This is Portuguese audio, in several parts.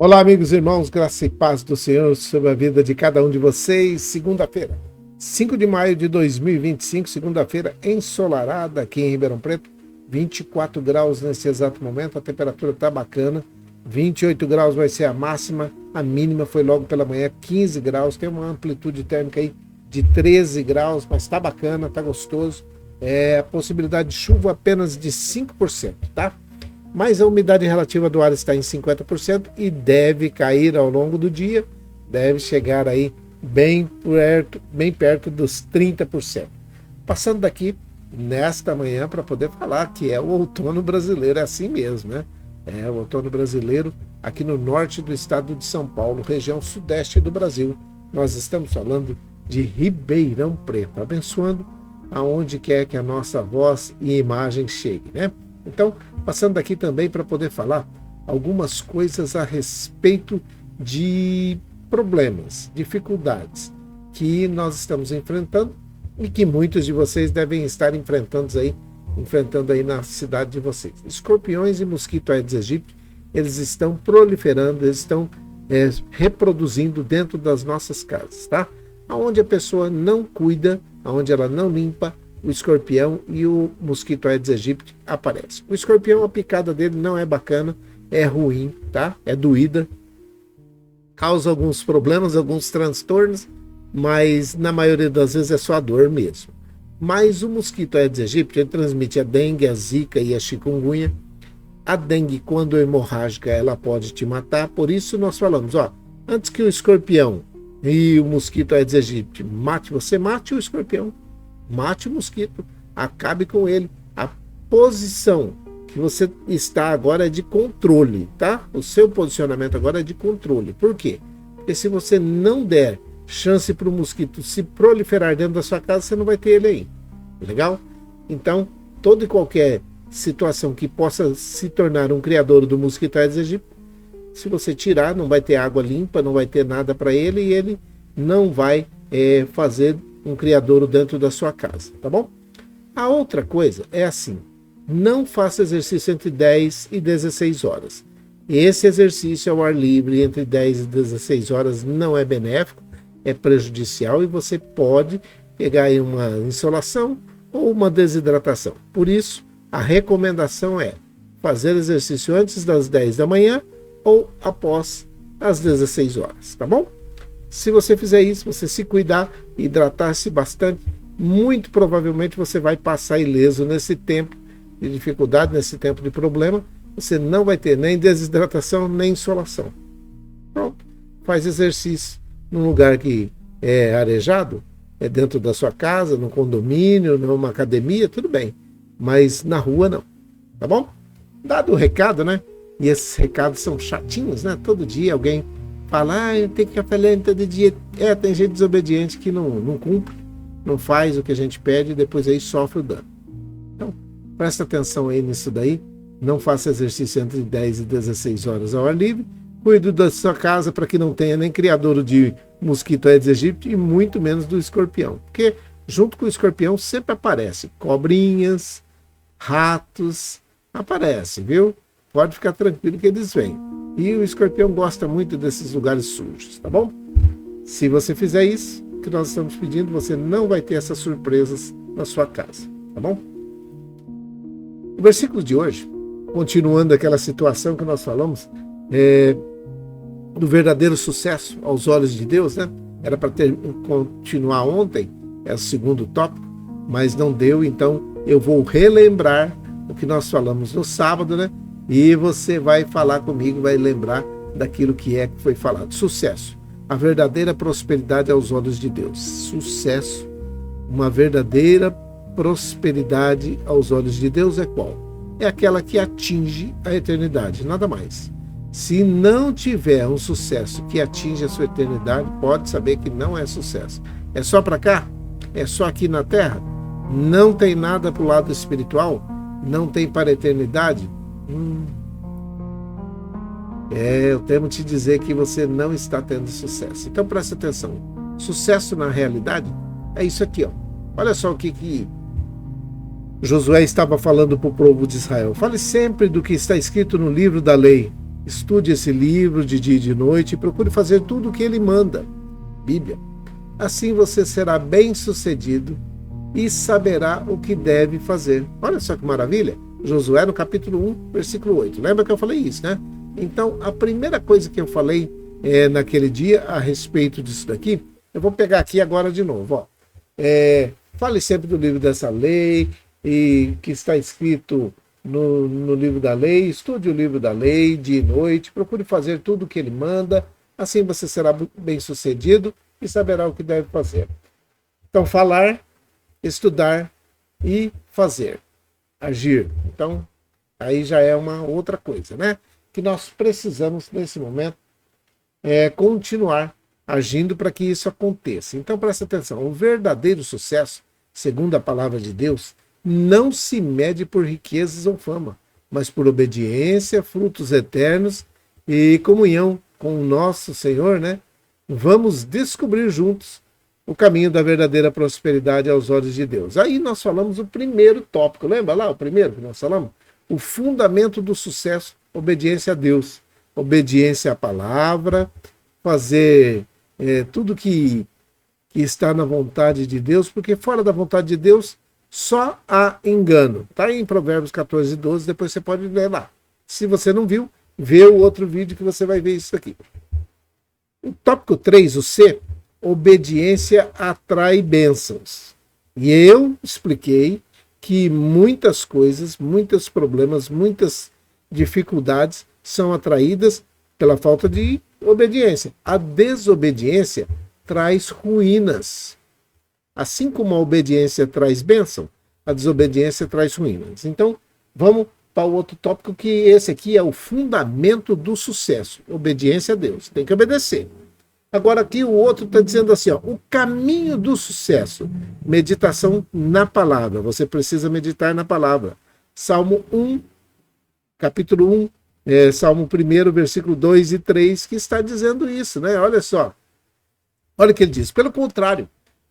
Olá, amigos e irmãos, graça e paz do Senhor sobre a vida de cada um de vocês. Segunda-feira, 5 de maio de 2025, segunda-feira ensolarada aqui em Ribeirão Preto, 24 graus nesse exato momento, a temperatura tá bacana, 28 graus vai ser a máxima, a mínima foi logo pela manhã, 15 graus, tem uma amplitude térmica aí de 13 graus, mas tá bacana, tá gostoso. A possibilidade de chuva apenas de 5%, tá? Mas a umidade relativa do ar está em 50% e deve cair ao longo do dia, deve chegar aí bem perto dos 30%. Passando daqui nesta manhã para poder falar que é o outono brasileiro, é assim mesmo, né? É o outono brasileiro aqui no norte do estado de São Paulo, região sudeste do Brasil. Nós estamos falando de Ribeirão Preto, abençoando aonde quer que a nossa voz e imagem chegue, né? Então, passando aqui também para poder falar algumas coisas a respeito de problemas, dificuldades que nós estamos enfrentando e que muitos de vocês devem estar enfrentando aí na cidade de vocês. Escorpiões e mosquito Aedes aegypti, eles estão proliferando, eles estão reproduzindo dentro das nossas casas, tá? Onde a pessoa não cuida, onde ela não limpa, o escorpião e o mosquito Aedes aegypti aparecem. O escorpião, a picada dele não é bacana, é ruim, tá? É doída, causa alguns problemas, alguns transtornos, mas na maioria das vezes é só a dor mesmo. Mas o mosquito Aedes aegypti, ele transmite a dengue, a zika e a chikungunya. A dengue, quando hemorrágica, ela pode te matar, por isso nós falamos, antes que o escorpião e o mosquito Aedes aegypti mate você, mate o escorpião. Mate o mosquito, acabe com ele. A posição que você está agora é de controle, tá? O seu posicionamento agora é de controle. Por quê? Porque se você não der chance para o mosquito se proliferar dentro da sua casa, você não vai ter ele aí. Legal? Então, toda e qualquer situação que possa se tornar um criador do mosquito Aedes aegypti, se você tirar, não vai ter água limpa, não vai ter nada para ele e ele não vai fazer um criadouro dentro da sua casa, tá bom? A outra coisa é assim, não faça exercício entre 10 e 16 horas. Esse exercício ao ar livre entre 10 e 16 horas não é benéfico, é prejudicial e você pode pegar aí uma insolação ou uma desidratação. Por isso, a recomendação é fazer exercício antes das 10 da manhã ou após as 16 horas, tá bom? Se você fizer isso, você se cuidar, hidratar-se bastante, muito provavelmente você vai passar ileso nesse tempo de dificuldade, nesse tempo de problema. Você não vai ter nem desidratação, nem insolação. Pronto. Faz exercício num lugar que é arejado, é dentro da sua casa, num condomínio, numa academia, tudo bem. Mas na rua não. Tá bom? Dado o recado, né? E esses recados são chatinhos, né? Todo dia alguém fala, tem que café lento todo dia. Tem gente desobediente que não cumpre, não faz o que a gente pede e depois aí sofre o dano. Então, presta atenção aí nisso daí. Não faça exercício entre 10 e 16 horas ao ar livre. Cuide da sua casa para que não tenha nem criadouro de mosquito Aedes aegypti e muito menos do escorpião. Porque junto com o escorpião sempre aparece cobrinhas, ratos, aparece, viu? Pode ficar tranquilo que eles vêm. E o escorpião gosta muito desses lugares sujos, tá bom? Se você fizer isso, que nós estamos pedindo, você não vai ter essas surpresas na sua casa, tá bom? O versículo de hoje, continuando aquela situação que nós falamos, do verdadeiro sucesso aos olhos de Deus, né? Era para continuar ontem, é o segundo tópico, mas não deu, então eu vou relembrar o que nós falamos no sábado, né? E você vai falar comigo, vai lembrar daquilo que foi falado. Sucesso. A verdadeira prosperidade aos olhos de Deus. Sucesso. Uma verdadeira prosperidade aos olhos de Deus é qual? É aquela que atinge a eternidade, nada mais. Se não tiver um sucesso que atinge a sua eternidade, pode saber que não é sucesso. É só para cá? É só aqui na terra? Não tem nada para o lado espiritual? Não tem para a eternidade? Eu temo te dizer que você não está tendo sucesso. Então preste atenção. Sucesso na realidade é isso aqui, ó. Olha só o que Josué estava falando para o povo de Israel. Fale sempre do que está escrito no livro da lei. Estude esse livro de dia e de noite e procure fazer tudo o que ele manda. Bíblia. Assim você será bem-sucedido e saberá o que deve fazer. Olha só que maravilha. Josué no capítulo 1, versículo 8. Lembra que eu falei isso, né? Então, a primeira coisa que eu falei naquele dia a respeito disso daqui, eu vou pegar aqui agora de novo. Ó. Fale sempre do livro dessa lei, e que está escrito no livro da lei. Estude o livro da lei dia e noite. Procure fazer tudo o que ele manda. Assim você será bem-sucedido e saberá o que deve fazer. Então, falar, estudar e fazer. Agir. Então, aí já é uma outra coisa, né? Que nós precisamos, nesse momento, continuar agindo para que isso aconteça. Então, presta atenção. O verdadeiro sucesso, segundo a palavra de Deus, não se mede por riquezas ou fama, mas por obediência, frutos eternos e comunhão com o nosso Senhor, né? Vamos descobrir juntos o caminho da verdadeira prosperidade aos olhos de Deus. Aí nós falamos o primeiro tópico, lembra lá o primeiro que nós falamos? O fundamento do sucesso, obediência a Deus, obediência à palavra, fazer tudo que está na vontade de Deus, porque fora da vontade de Deus só há engano. Está em Provérbios 14, 12, depois você pode ler lá. Se você não viu, vê o outro vídeo que você vai ver isso aqui. O tópico 3, o C, obediência atrai bênçãos. E eu expliquei que muitas coisas, muitos problemas, muitas dificuldades são atraídas pela falta de obediência. A desobediência traz ruínas. Assim como a obediência traz bênção, a desobediência traz ruínas. Então, vamos para o outro tópico, que esse aqui é o fundamento do sucesso. Obediência a Deus. Tem que obedecer. Agora aqui o outro está dizendo assim, ó, o caminho do sucesso. Meditação na palavra. Você precisa meditar na palavra. Salmo 1, capítulo 1, Salmo 1, versículo 2 e 3, que está dizendo isso, né? Olha só. Olha o que ele diz. Pelo contrário,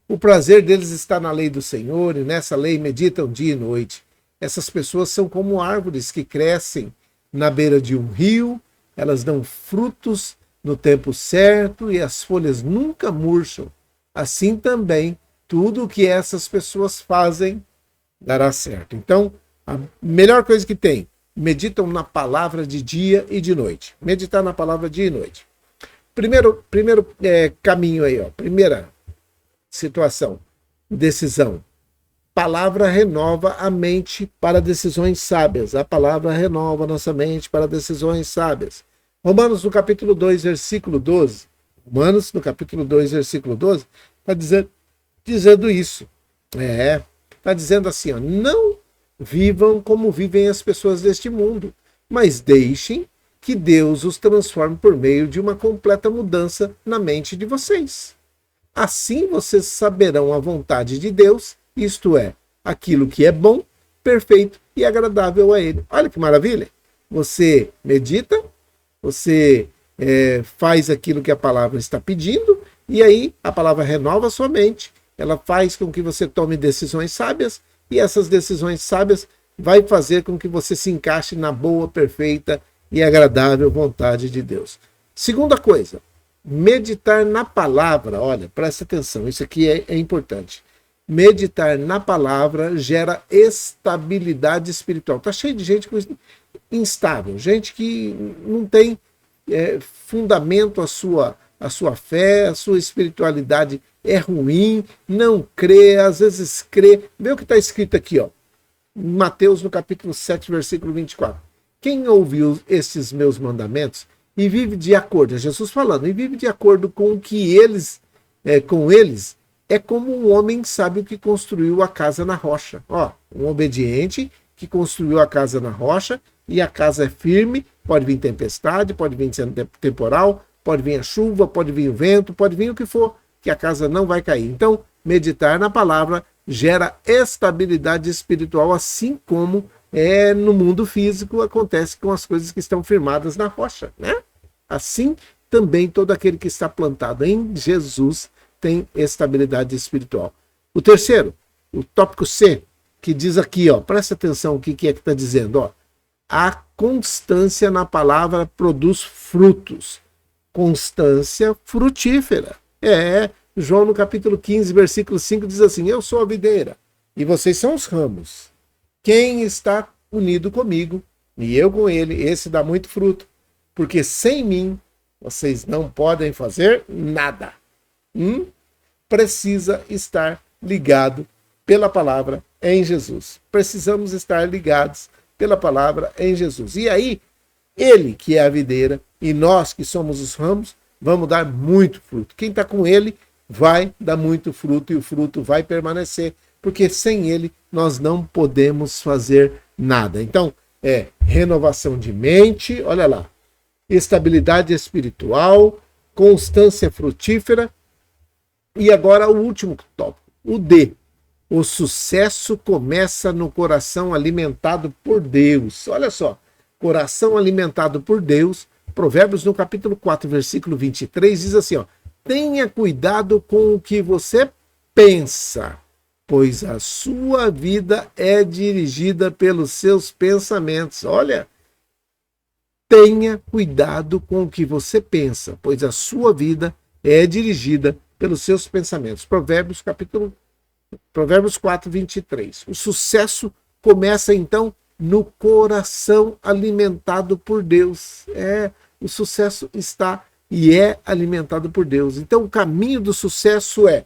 o prazer deles está na lei do Senhor, e nessa lei meditam dia e noite. Essas pessoas são como árvores que crescem na beira de um rio, elas dão frutos no tempo certo e as folhas nunca murcham. Assim também, tudo o que essas pessoas fazem dará certo. Então, a melhor coisa que tem, meditam na palavra de dia e de noite. Meditar na palavra dia e noite. Primeiro caminho aí, ó. Primeira situação, decisão. Palavra renova a mente para decisões sábias. A palavra renova a nossa mente para decisões sábias. Romanos no capítulo 2, versículo 12. Romanos no capítulo 2, versículo 12, está dizendo isso. Está dizendo assim, ó, não vivam como vivem as pessoas deste mundo, mas deixem que Deus os transforme por meio de uma completa mudança na mente de vocês. Assim vocês saberão a vontade de Deus, isto é, aquilo que é bom, perfeito e agradável a Ele. Olha que maravilha! Você medita, você faz aquilo que a palavra está pedindo, e aí a palavra renova a sua mente, ela faz com que você tome decisões sábias, e essas decisões sábias vai fazer com que você se encaixe na boa, perfeita e agradável vontade de Deus. Segunda coisa, meditar na palavra. Olha, presta atenção, isso aqui é importante. Meditar na palavra gera estabilidade espiritual. Está cheio de gente instável, gente que não tem fundamento a sua fé, a sua espiritualidade é ruim, não crê, às vezes crê. Vê o que está escrito aqui, ó, em Mateus no capítulo 7, versículo 24. Quem ouviu esses meus mandamentos e vive de acordo, é Jesus falando, e vive de acordo com o que com eles, é como um homem sábio que construiu a casa na rocha. Ó, um obediente que construiu a casa na rocha, e a casa é firme, pode vir tempestade, pode vir temporal, pode vir a chuva, pode vir o vento, pode vir o que for, que a casa não vai cair. Então, meditar na palavra gera estabilidade espiritual, assim como no mundo físico acontece com as coisas que estão firmadas na rocha, né? Assim também todo aquele que está plantado em Jesus tem estabilidade espiritual. O terceiro, o tópico C, que diz aqui, ó, presta atenção o que é que está dizendo, ó, a constância na palavra produz frutos. Constância frutífera. João no capítulo 15, versículo 5 diz assim: eu sou a videira e vocês são os ramos. Quem está unido comigo e eu com ele, esse dá muito fruto, porque sem mim vocês não podem fazer nada. Precisa estar ligado pela palavra em Jesus. Precisamos estar ligados pela palavra em Jesus. E aí, ele que é a videira e nós que somos os ramos, vamos dar muito fruto. Quem está com ele vai dar muito fruto e o fruto vai permanecer, porque sem ele nós não podemos fazer nada. Então, renovação de mente, olha lá, estabilidade espiritual, constância frutífera e agora o último tópico, o D. O sucesso começa no coração alimentado por Deus. Olha só, coração alimentado por Deus. Provérbios no capítulo 4, versículo 23, diz assim, tenha cuidado com o que você pensa, pois a sua vida é dirigida pelos seus pensamentos. Olha, tenha cuidado com o que você pensa, pois a sua vida é dirigida pelos seus pensamentos. Provérbios 4, 23. O sucesso começa então no coração alimentado por Deus. O sucesso está e é alimentado por Deus. Então o caminho do sucesso é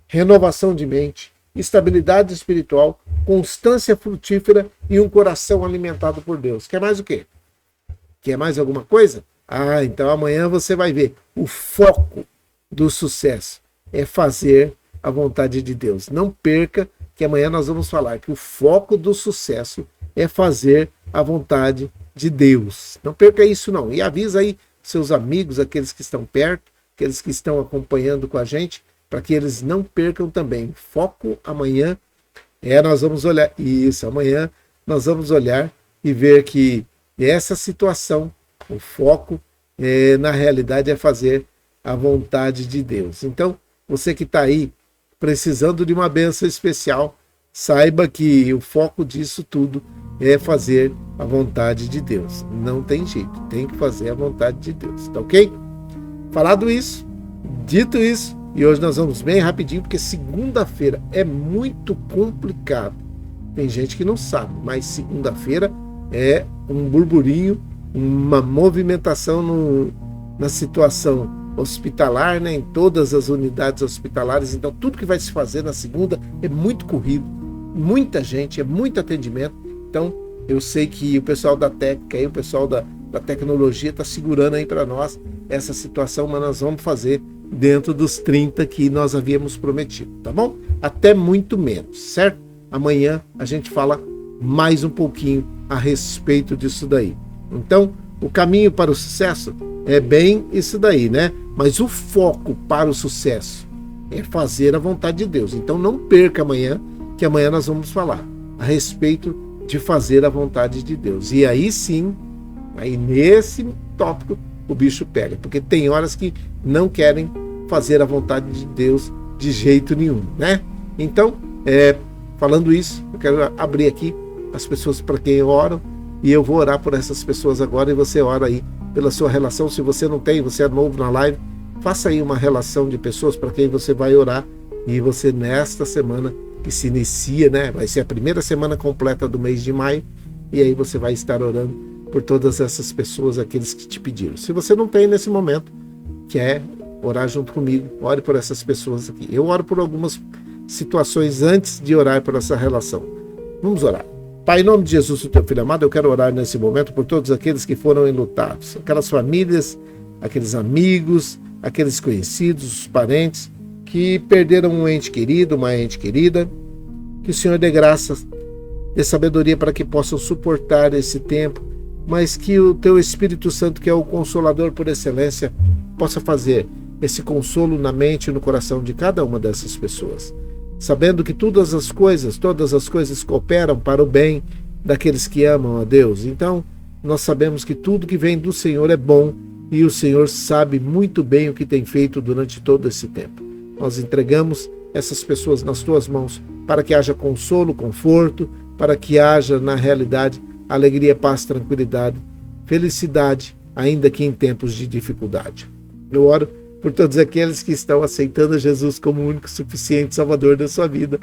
renovação de mente, estabilidade espiritual, constância frutífera e um coração alimentado por Deus. Quer mais o quê? Quer mais alguma coisa? Então amanhã você vai ver. O foco do sucesso é fazer a vontade de Deus. Não perca, que amanhã nós vamos falar que o foco do sucesso é fazer a vontade de Deus. Não perca isso não. E avisa aí seus amigos, aqueles que estão perto, aqueles que estão acompanhando com a gente, para que eles não percam também. Foco amanhã nós vamos olhar isso. Amanhã nós vamos olhar e ver que essa situação, o foco na realidade é fazer a vontade de Deus. Então, você que está aí precisando de uma bênção especial, saiba que o foco disso tudo é fazer a vontade de Deus. Não tem jeito, tem que fazer a vontade de Deus, tá ok? Falado isso, dito isso, e hoje nós vamos bem rapidinho, porque segunda-feira é muito complicado. Tem gente que não sabe, mas segunda-feira é um burburinho, uma movimentação na situação hospitalar, né, em todas as unidades hospitalares. Então tudo que vai se fazer na segunda é muito corrido, muita gente, é muito atendimento. Então eu sei que o pessoal da técnica e o pessoal da tecnologia está segurando aí para nós essa situação, mas nós vamos fazer dentro dos 30 que nós havíamos prometido, tá bom? Até muito menos, certo? Amanhã a gente fala mais um pouquinho a respeito disso daí. Então, o caminho para o sucesso é bem isso daí, né? Mas o foco para o sucesso é fazer a vontade de Deus. Então não perca amanhã, que amanhã nós vamos falar a respeito de fazer a vontade de Deus. E aí sim, aí nesse tópico o bicho pega, porque tem horas que não querem fazer a vontade de Deus de jeito nenhum, né? Então, falando isso, eu quero abrir aqui as pessoas para quem oram, e eu vou orar por essas pessoas agora, e você ora aí pela sua relação. Se você não tem, você é novo na live, faça aí uma relação de pessoas para quem você vai orar, e você nesta semana que se inicia, né, vai ser a primeira semana completa do mês de maio, e aí você vai estar orando por todas essas pessoas, aqueles que te pediram. Se você não tem nesse momento, quer orar junto comigo, ore por essas pessoas aqui. Eu oro por algumas situações antes de orar por essa relação. Vamos orar. Pai, em nome de Jesus, o teu filho amado, eu quero orar nesse momento por todos aqueles que foram enlutados, aquelas famílias, aqueles amigos, aqueles conhecidos, os parentes que perderam um ente querido, uma ente querida. Que o Senhor dê graças, dê sabedoria para que possam suportar esse tempo, mas que o teu Espírito Santo, que é o Consolador por excelência, possa fazer esse consolo na mente e no coração de cada uma dessas pessoas, sabendo que todas as coisas cooperam para o bem daqueles que amam a Deus. Então, nós sabemos que tudo que vem do Senhor é bom, e o Senhor sabe muito bem o que tem feito durante todo esse tempo. Nós entregamos essas pessoas nas tuas mãos, para que haja consolo, conforto, para que haja, na realidade, alegria, paz, tranquilidade, felicidade, ainda que em tempos de dificuldade. Eu oro por todos aqueles que estão aceitando Jesus como o único suficiente Salvador da sua vida.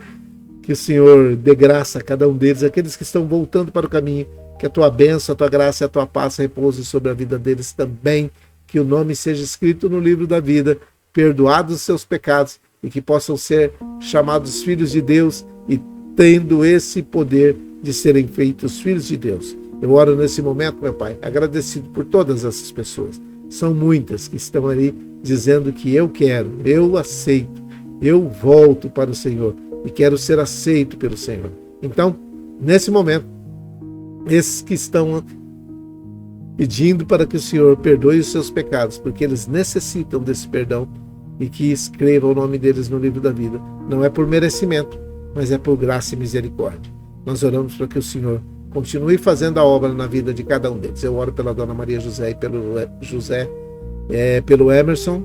Que o Senhor dê graça a cada um deles, aqueles que estão voltando para o caminho, que a tua bênção, a tua graça e a tua paz repousem sobre a vida deles também, que o nome seja escrito no livro da vida, perdoados os seus pecados e que possam ser chamados filhos de Deus e tendo esse poder de serem feitos filhos de Deus. Eu oro nesse momento, meu Pai, agradecido por todas essas pessoas. São muitas que estão ali dizendo que eu quero, eu aceito, eu volto para o Senhor e quero ser aceito pelo Senhor. Então, nesse momento, esses que estão pedindo para que o Senhor perdoe os seus pecados, porque eles necessitam desse perdão e que escreva o nome deles no livro da vida. Não é por merecimento, mas é por graça e misericórdia. Nós oramos para que o Senhor continue fazendo a obra na vida de cada um deles. Eu oro pela Dona Maria José e pelo Emerson,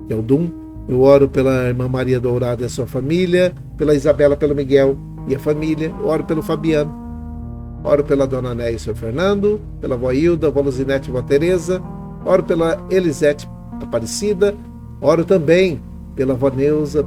que é o Dum. Eu oro pela irmã Maria Dourada e a sua família, pela Isabela, pelo Miguel e a família. Eu oro pelo Fabiano. Oro pela Dona Néia e o seu Fernando, pela avó Hilda, avó Luzinete e avó Tereza. Oro pela Elisete Aparecida. Oro também pela avó Neuza,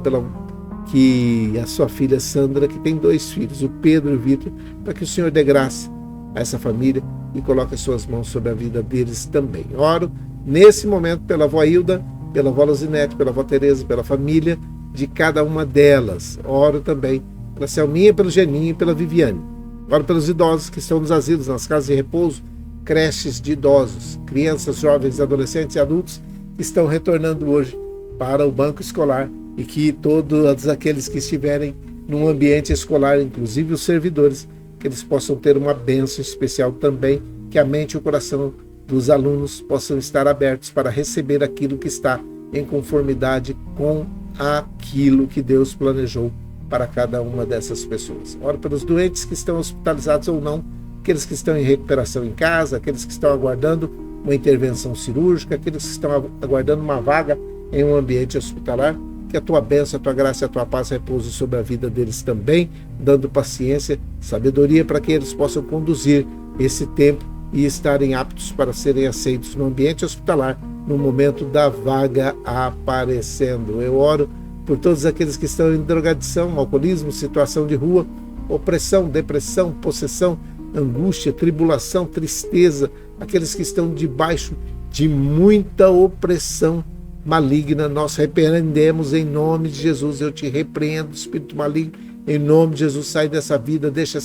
que a sua filha Sandra, que tem 2 filhos, o Pedro e o Vitor, para que o Senhor dê graça a essa família e coloque as suas mãos sobre a vida deles também. Oro nesse momento pela avó Hilda, pela avó Luzinete, pela avó Tereza, pela família de cada uma delas. Oro também pela Selminha, pelo Geninho e pela Viviane. Oro pelos idosos que estão nos asilos, nas casas de repouso, creches de idosos, crianças, jovens, adolescentes e adultos que estão retornando hoje para o banco escolar e que todos aqueles que estiverem num ambiente escolar, inclusive os servidores, que eles possam ter uma bênção especial também, que a mente e o coração dos alunos possam estar abertos para receber aquilo que está em conformidade com aquilo que Deus planejou para cada uma dessas pessoas. Oro pelos doentes que estão hospitalizados ou não, aqueles que estão em recuperação em casa, aqueles que estão aguardando uma intervenção cirúrgica, aqueles que estão aguardando uma vaga em um ambiente hospitalar. Que a tua bênção, a tua graça e a tua paz repousem sobre a vida deles também, dando paciência, sabedoria para que eles possam conduzir esse tempo e estarem aptos para serem aceitos no ambiente hospitalar no momento da vaga aparecendo. Eu oro por todos aqueles que estão em drogadição, alcoolismo, situação de rua, opressão, depressão, possessão, angústia, tribulação, tristeza, aqueles que estão debaixo de muita opressão maligna. Nós repreendemos em nome de Jesus. Eu te repreendo, espírito maligno, em nome de Jesus. Sai dessa vida, deixa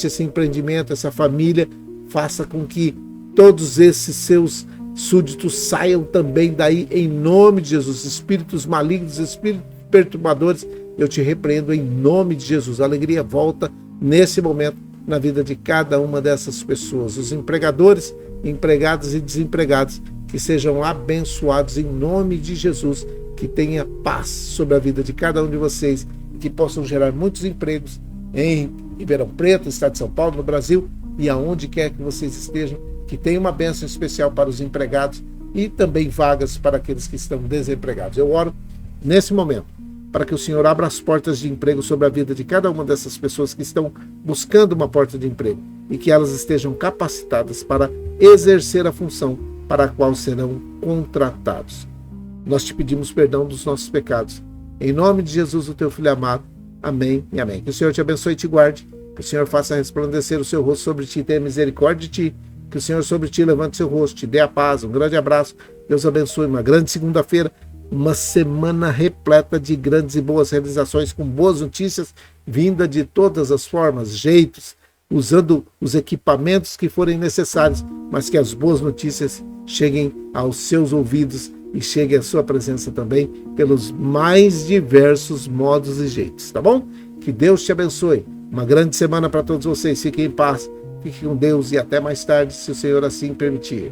esse empreendimento, essa família. Faça com que todos esses seus súditos saiam também daí, em nome de Jesus. Espíritos malignos, espíritos perturbadores, eu te repreendo em nome de Jesus. A alegria volta nesse momento na vida de cada uma dessas pessoas. Os empregadores, empregados e desempregados, que sejam abençoados em nome de Jesus, que tenha paz sobre a vida de cada um de vocês, que possam gerar muitos empregos em Ribeirão Preto, estado de São Paulo, no Brasil e aonde quer que vocês estejam, que tenha uma bênção especial para os empregados e também vagas para aqueles que estão desempregados. Eu oro nesse momento para que o Senhor abra as portas de emprego sobre a vida de cada uma dessas pessoas que estão buscando uma porta de emprego e que elas estejam capacitadas para exercer a função para a qual serão contratados. Nós te pedimos perdão dos nossos pecados. Em nome de Jesus, o teu Filho amado. Amém e amém. Que o Senhor te abençoe e te guarde. Que o Senhor faça resplandecer o seu rosto sobre ti e tenha misericórdia de ti. Que o Senhor sobre ti levante seu rosto, te dê a paz. Um grande abraço. Deus abençoe. Uma grande segunda-feira. Uma semana repleta de grandes e boas realizações, com boas notícias, vinda de todas as formas, jeitos, usando os equipamentos que forem necessários, mas que as boas notícias cheguem aos seus ouvidos e chegue à sua presença também pelos mais diversos modos e jeitos, tá bom? Que Deus te abençoe. Uma grande semana para todos vocês. Fiquem em paz, fiquem com Deus e até mais tarde, se o Senhor assim permitir.